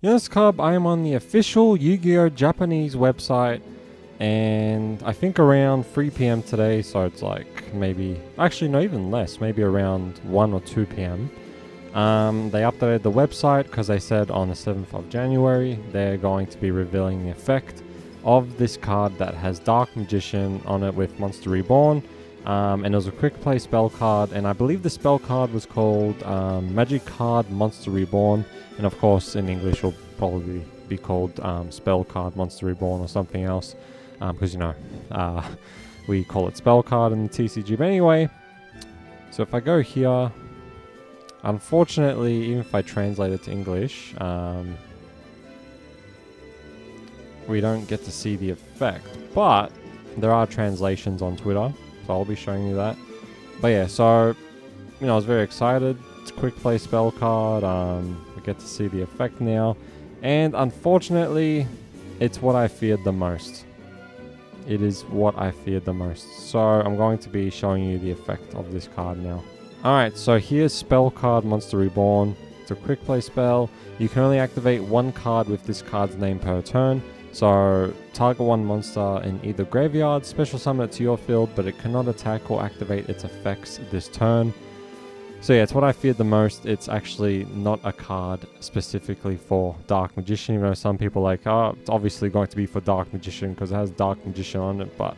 Yes, Cub, I am on the official Yu-Gi-Oh! Japanese website, and I think around 3 p.m. today, so it's like maybe, actually, no, even less, maybe around 1 or 2 p.m. They updated the website because they said on the 7th of January they're going to be revealing the effect of this card that has Dark Magician on it with Monster Reborn. And it was a quick play spell card, and I believe the spell card was called Magic Card Monster Reborn, and of course in English will probably be called Spell Card Monster Reborn or something else, because we call it spell card in the TCG. But anyway, so if I go here, unfortunately, even if I translate it to English, we don't get to see the effect, but there are translations on Twitter, so I'll be showing you that. But yeah, so, I was very excited. It's a quick play spell card. We get to see the effect now. And unfortunately, it's what I feared the most. It is what I feared the most. So I'm going to be showing you the effect of this card now. Alright, so here's Spell Card Monster Reborn. It's a quick play spell. You can only activate one card with this card's name per turn. So target one monster in either graveyard, special summon it to your field, but it cannot attack or activate its effects this turn. So yeah, it's what I feared the most. It's actually not a card specifically for Dark Magician, even though some people are like, oh, it's obviously going to be for Dark Magician because it has Dark Magician on it, but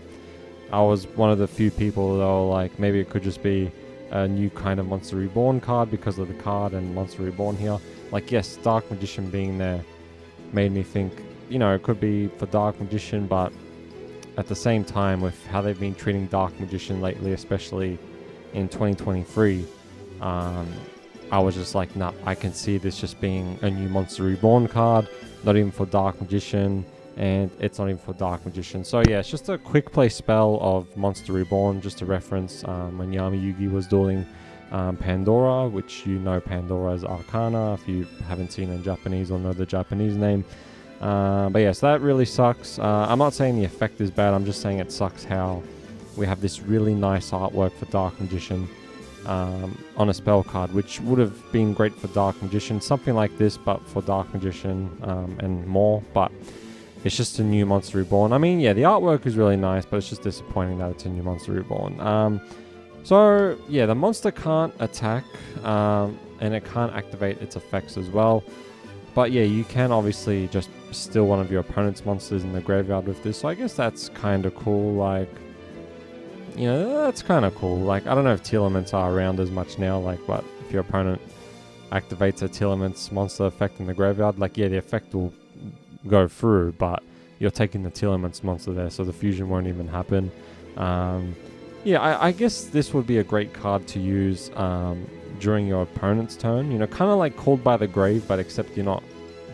I was one of the few people that were like, maybe it could just be a new kind of Monster Reborn card because of the card and Monster Reborn here. Like, yes, Dark Magician being there made me think, it could be for Dark Magician, but at the same time, with how they've been treating Dark Magician lately, especially in 2023, I was just like, nah, I can see this just being a new Monster Reborn card, not even for Dark Magician, and it's not even for Dark Magician. So yeah, it's just a quick play spell of Monster Reborn, just to reference when Yami Yugi was dueling Pandora, which Pandora is Arcana, if you haven't seen it in Japanese or know the Japanese name. But yes, that really sucks. I'm not saying the effect is bad, I'm just saying it sucks how we have this really nice artwork for Dark Magician on a spell card, which would have been great for Dark Magician, something like this, but for Dark Magician and more. But it's just a new Monster Reborn. I mean, yeah, the artwork is really nice, but it's just disappointing that it's a new Monster Reborn. So yeah, the monster can't attack, and it can't activate its effects as well. But yeah, you can obviously just steal one of your opponent's monsters in the graveyard with this. So I guess that's kind of cool. Like, that's kind of cool. Like, I don't know if Telements are around as much now. Like, but if your opponent activates a Telements monster effect in the graveyard, like, yeah, the effect will go through, but you're taking the Telements monster there, so the fusion won't even happen. Yeah, I guess this would be a great card to use during your opponent's turn, kind of like Called by the Grave, but except you're not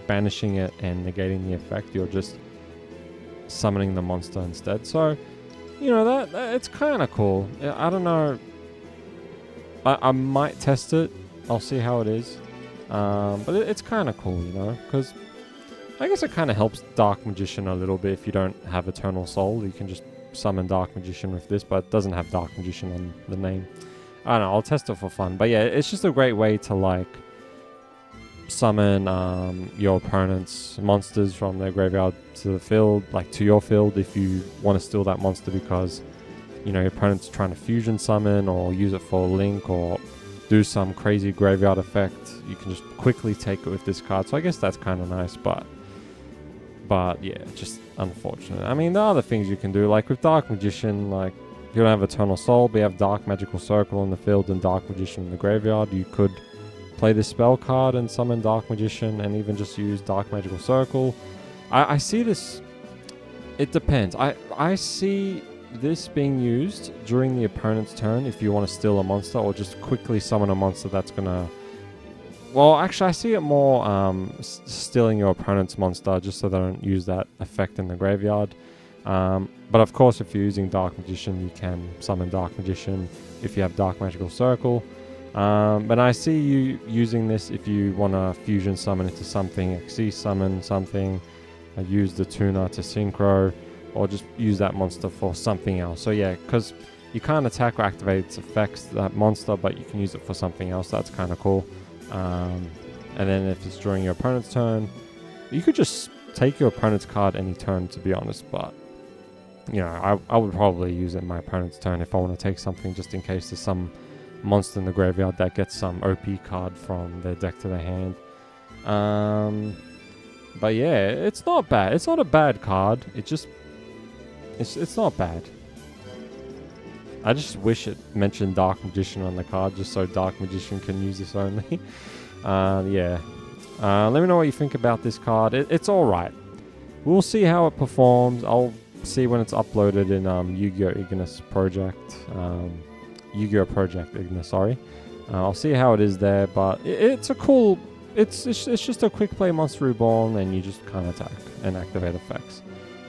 banishing it and negating the effect, you're just summoning the monster instead. So, that it's kind of cool. I don't know. I might test it. I'll see how it is. But it's kind of cool, because I guess it kind of helps Dark Magician a little bit. If you don't have Eternal Soul, you can just summon Dark Magician with this, but it doesn't have Dark Magician on the name. I don't know, I'll test it for fun. But yeah, it's just a great way to like summon your opponent's monsters from their graveyard to the field, like to your field, if you want to steal that monster because your opponent's trying to fusion summon or use it for a link or do some crazy graveyard effect. You can just quickly take it with this card. So I guess that's kind of nice, but yeah, just unfortunate. I mean, there are other things you can do, like with Dark Magician, like if you don't have Eternal Soul, but you have Dark Magical Circle in the field and Dark Magician in the graveyard, you could play this spell card and summon Dark Magician and even just use Dark Magical Circle. I see this, it depends. I see this being used during the opponent's turn if you want to steal a monster or just quickly summon a monster that's gonna... Well, actually, I see it more stealing your opponent's monster just so they don't use that effect in the graveyard. But of course, if you're using Dark Magician, you can summon Dark Magician if you have Dark Magical Circle. But I see you using this if you want to fusion summon into something, XC summon something, use the tuner to synchro, or just use that monster for something else. So yeah, because you can't attack or activate its effects, that monster, but you can use it for something else. That's kind of cool. And then if it's during your opponent's turn, You could just take your opponent's card any turn, to be honest, but you know, I would probably use it in my opponent's turn if I want to take something, just in case there's some monster in the graveyard that gets some OP card from their deck to their hand. But yeah, it's not bad. It's not a bad card. It's not bad. I just wish it mentioned Dark Magician on the card, just so Dark Magician can use this only. Yeah. Let me know what you think about this card. It's alright. We'll see how it performs. I'll see when it's uploaded in Yu-Gi-Oh! Ignis Project. Yu-Gi-Oh! Project Ignis, sorry. I'll see how it is there, but it's a cool... It's just a quick play monster reborn, and you just kind of attack and activate effects.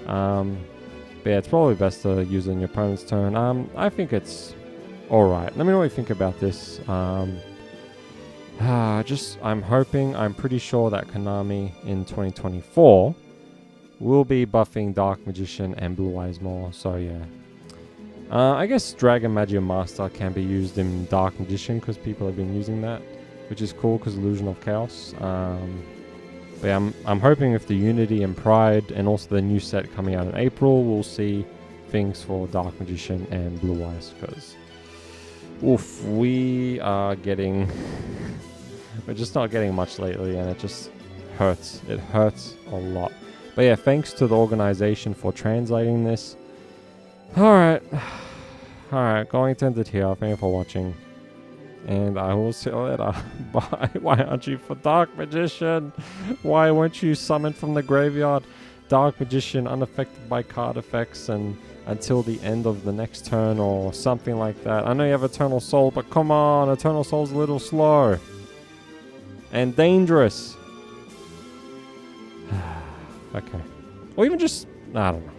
But yeah, it's probably best to use it in your opponent's turn. I think it's alright. Let me know what you think about this. I'm pretty sure that Konami in 2024 will be buffing Dark Magician and Blue Eyes more, so yeah. I guess Dragon Magia Master can be used in Dark Magician because people have been using that, which is cool because Illusion of Chaos. But yeah, I'm hoping with the Unity and Pride and also the new set coming out in April, we'll see things for Dark Magician and Blue Eyes, because oof, we are getting... we're just not getting much lately, and it just hurts. It hurts a lot. But yeah, thanks to the organization for translating this. Alright. Alright, going to end it here. Thank you for watching. And I will see you later. Bye. Why aren't you for Dark Magician? Why weren't you summoned from the graveyard? Dark Magician, unaffected by card effects and until the end of the next turn or something like that. I know you have Eternal Soul, but come on. Eternal Soul's a little slow. And dangerous. Okay. Or even just... I don't know.